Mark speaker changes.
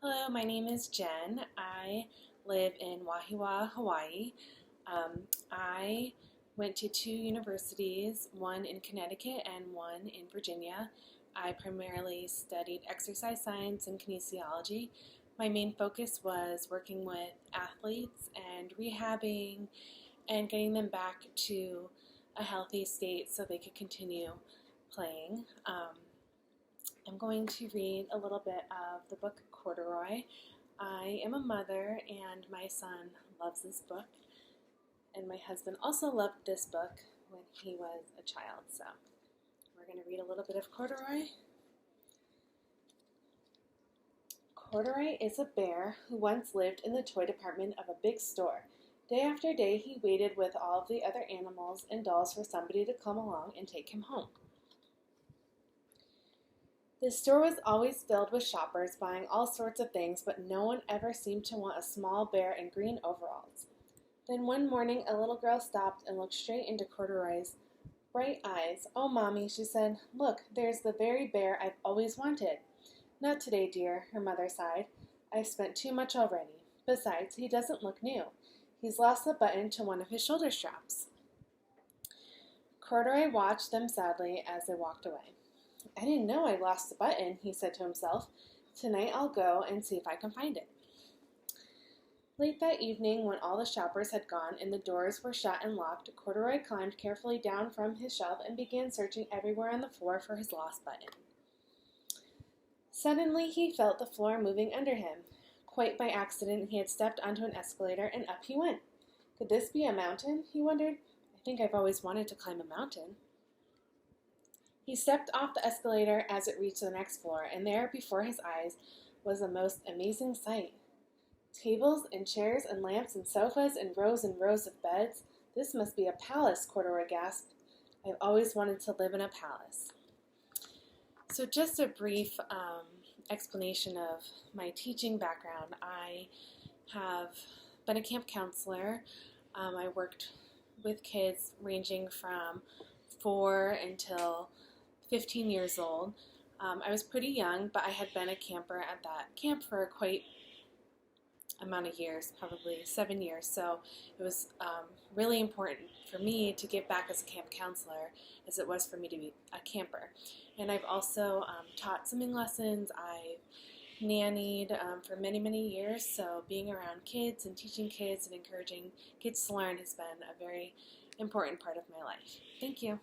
Speaker 1: Hello, my name is Jen. I live in Wahiawa, Hawaii. I went to two universities, one in Connecticut and one in Virginia. I primarily studied exercise science and kinesiology. My main focus was working with athletes and rehabbing and getting them back to a healthy state so they could continue playing. I'm going to read a little bit of the book Corduroy. I am a mother and my son loves this book, and my husband also loved this book when he was a child. So we're going to read a little bit of Corduroy. Corduroy is a bear who once lived in the toy department of a big store. Day after day he waited with all of the other animals and dolls for somebody to come along and take him home. The store was always filled with shoppers buying all sorts of things, but no one ever seemed to want a small bear in green overalls. Then one morning a little girl stopped and looked straight into Corduroy's bright eyes. "Oh, Mommy," she said, "look, there's the very bear I've always wanted." "Not today, dear," her mother sighed. "I've spent too much already. Besides, he doesn't look new. He's lost the button to one of his shoulder straps." Corduroy watched them sadly as they walked away. "I didn't know I lost the button," he said to himself. "Tonight I'll go and see if I can find it." Late that evening, when all the shoppers had gone and the doors were shut and locked, Corduroy climbed carefully down from his shelf and began searching everywhere on the floor for his lost button. Suddenly he felt the floor moving under him. Quite by accident, he had stepped onto an escalator and up he went. Could this be a mountain? He wondered. "I think I've always wanted to climb a mountain." He stepped off the escalator as it reached the next floor, and there before his eyes was a most amazing sight. Tables and chairs and lamps and sofas and rows of beds. "This must be a palace," Corduroy gasped. "I've always wanted to live in a palace." So just a brief explanation of my teaching background. I have been a camp counselor. I worked with kids ranging from 4 until 15 years old. I was pretty young, but I had been a camper at that camp for quite amount of years, probably 7 years. So it was really important for me to give back as a camp counselor as it was for me to be a camper. And I've also taught swimming lessons. I've nannied for many, many years. So being around kids and teaching kids and encouraging kids to learn has been a very important part of my life. Thank you.